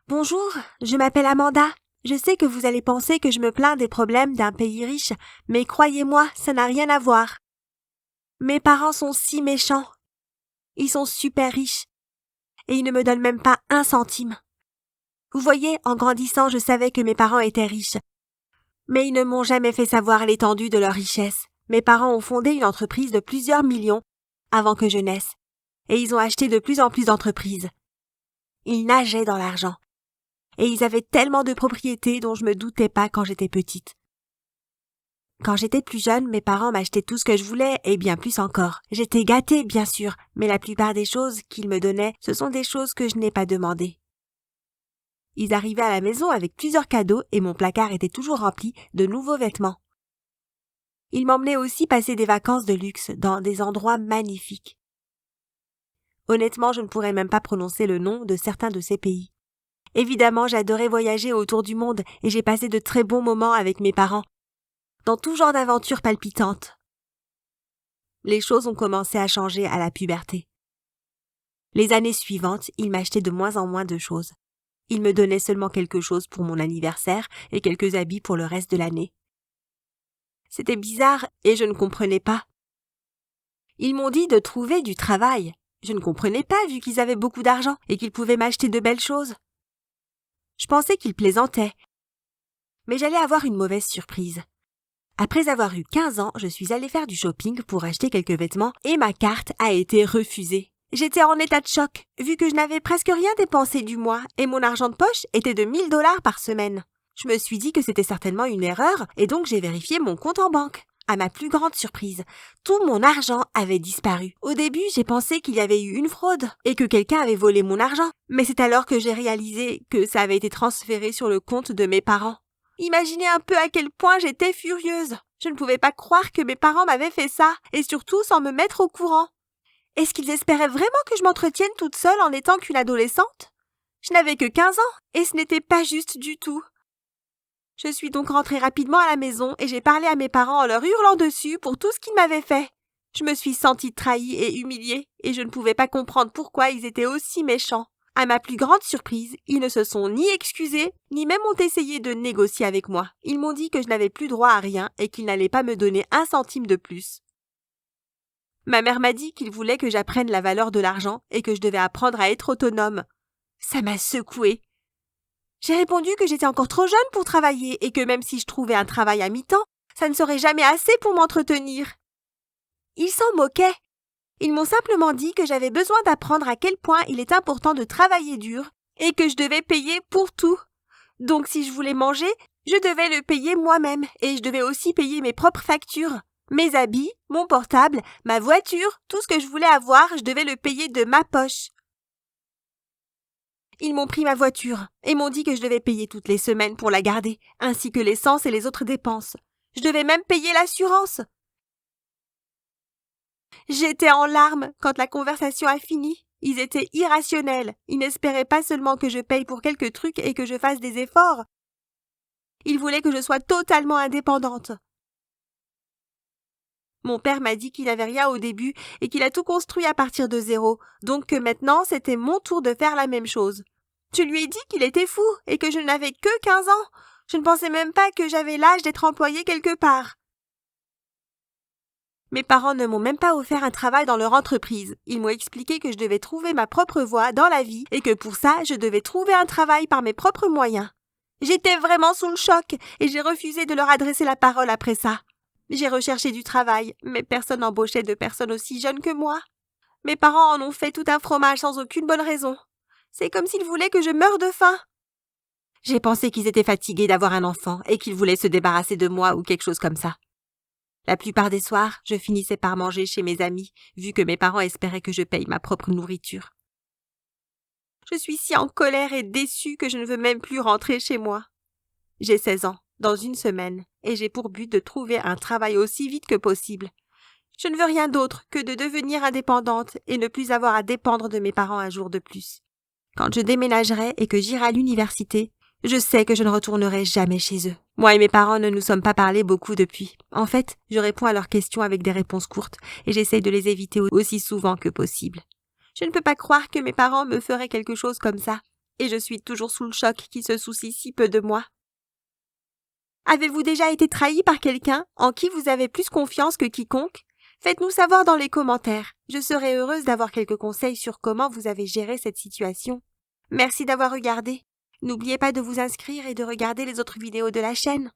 Bonjour, je m'appelle Amanda. Je sais que vous allez penser que je me plains des problèmes d'un pays riche, mais croyez-moi, ça n'a rien à voir. Mes parents sont si méchants. Ils sont super riches. Et ils ne me donnent même pas un centime. Vous voyez, en grandissant, je savais que mes parents étaient riches. Mais ils ne m'ont jamais fait savoir l'étendue de leur richesse. Mes parents ont fondé une entreprise de plusieurs millions avant que je naisse. Et ils ont acheté de plus en plus d'entreprises. Ils nageaient dans l'argent. Et ils avaient tellement de propriétés dont je me doutais pas quand j'étais petite. Quand j'étais plus jeune, mes parents m'achetaient tout ce que je voulais et bien plus encore. J'étais gâtée, bien sûr, mais la plupart des choses qu'ils me donnaient, ce sont des choses que je n'ai pas demandées. Ils arrivaient à la maison avec plusieurs cadeaux et mon placard était toujours rempli de nouveaux vêtements. Ils m'emmenaient aussi passer des vacances de luxe dans des endroits magnifiques. Honnêtement, je ne pourrais même pas prononcer le nom de certains de ces pays. Évidemment, j'adorais voyager autour du monde et j'ai passé de très bons moments avec mes parents, dans tout genre d'aventures palpitantes. Les choses ont commencé à changer à la puberté. Les années suivantes, ils m'achetaient de moins en moins de choses. Ils me donnaient seulement quelque chose pour mon anniversaire et quelques habits pour le reste de l'année. C'était bizarre et je ne comprenais pas. Ils m'ont dit de trouver du travail. Je ne comprenais pas vu qu'ils avaient beaucoup d'argent et qu'ils pouvaient m'acheter de belles choses. Je pensais qu'ils plaisantaient. Mais j'allais avoir une mauvaise surprise. Après avoir eu 15 ans, je suis allée faire du shopping pour acheter quelques vêtements et ma carte a été refusée. J'étais en état de choc, vu que je n'avais presque rien dépensé du mois et mon argent de poche était de 1 000 $ par semaine. Je me suis dit que c'était certainement une erreur et donc j'ai vérifié mon compte en banque. À ma plus grande surprise, tout mon argent avait disparu. Au début, j'ai pensé qu'il y avait eu une fraude et que quelqu'un avait volé mon argent. Mais c'est alors que j'ai réalisé que ça avait été transféré sur le compte de mes parents. Imaginez un peu à quel point j'étais furieuse. Je ne pouvais pas croire que mes parents m'avaient fait ça, et surtout sans me mettre au courant. Est-ce qu'ils espéraient vraiment que je m'entretienne toute seule en n'étant qu'une adolescente? Je n'avais que 15 ans, et ce n'était pas juste du tout. Je suis donc rentrée rapidement à la maison et j'ai parlé à mes parents en leur hurlant dessus pour tout ce qu'ils m'avaient fait. Je me suis sentie trahie et humiliée, et je ne pouvais pas comprendre pourquoi ils étaient aussi méchants. À ma plus grande surprise, ils ne se sont ni excusés, ni même ont essayé de négocier avec moi. Ils m'ont dit que je n'avais plus droit à rien et qu'ils n'allaient pas me donner un centime de plus. Ma mère m'a dit qu'ils voulaient que j'apprenne la valeur de l'argent et que je devais apprendre à être autonome. Ça m'a secouée. J'ai répondu que j'étais encore trop jeune pour travailler et que même si je trouvais un travail à mi-temps, ça ne serait jamais assez pour m'entretenir. Ils s'en moquaient. Ils m'ont simplement dit que j'avais besoin d'apprendre à quel point il est important de travailler dur et que je devais payer pour tout. Donc si je voulais manger, je devais le payer moi-même et je devais aussi payer mes propres factures. Mes habits, mon portable, ma voiture, tout ce que je voulais avoir, je devais le payer de ma poche. Ils m'ont pris ma voiture et m'ont dit que je devais payer toutes les semaines pour la garder, ainsi que l'essence et les autres dépenses. Je devais même payer l'assurance. J'étais en larmes quand la conversation a fini. Ils étaient irrationnels. Ils n'espéraient pas seulement que je paye pour quelques trucs et que je fasse des efforts. Ils voulaient que je sois totalement indépendante. Mon père m'a dit qu'il n'avait rien au début et qu'il a tout construit à partir de zéro, donc que maintenant c'était mon tour de faire la même chose. Je lui ai dit qu'il était fou et que je n'avais que 15 ans. Je ne pensais même pas que j'avais l'âge d'être employée quelque part. Mes parents ne m'ont même pas offert un travail dans leur entreprise. Ils m'ont expliqué que je devais trouver ma propre voie dans la vie et que pour ça, je devais trouver un travail par mes propres moyens. J'étais vraiment sous le choc et j'ai refusé de leur adresser la parole après ça. J'ai recherché du travail, mais personne n'embauchait de personnes aussi jeunes que moi. Mes parents en ont fait tout un fromage sans aucune bonne raison. C'est comme s'ils voulaient que je meure de faim. J'ai pensé qu'ils étaient fatigués d'avoir un enfant et qu'ils voulaient se débarrasser de moi ou quelque chose comme ça. La plupart des soirs, je finissais par manger chez mes amis, vu que mes parents espéraient que je paye ma propre nourriture. Je suis si en colère et déçue que je ne veux même plus rentrer chez moi. J'ai 16 ans, dans une semaine, et j'ai pour but de trouver un travail aussi vite que possible. Je ne veux rien d'autre que de devenir indépendante et ne plus avoir à dépendre de mes parents un jour de plus. Quand je déménagerai et que j'irai à l'université, je sais que je ne retournerai jamais chez eux. Moi et mes parents ne nous sommes pas parlé beaucoup depuis. En fait, je réponds à leurs questions avec des réponses courtes et j'essaye de les éviter aussi souvent que possible. Je ne peux pas croire que mes parents me feraient quelque chose comme ça. et je suis toujours sous le choc qui se soucie si peu de moi. Avez-vous déjà été trahi par quelqu'un en qui vous avez plus confiance que quiconque? Faites-nous savoir dans les commentaires. Je serai heureuse d'avoir quelques conseils sur comment vous avez géré cette situation. Merci d'avoir regardé. N'oubliez pas de vous inscrire et de regarder les autres vidéos de la chaîne.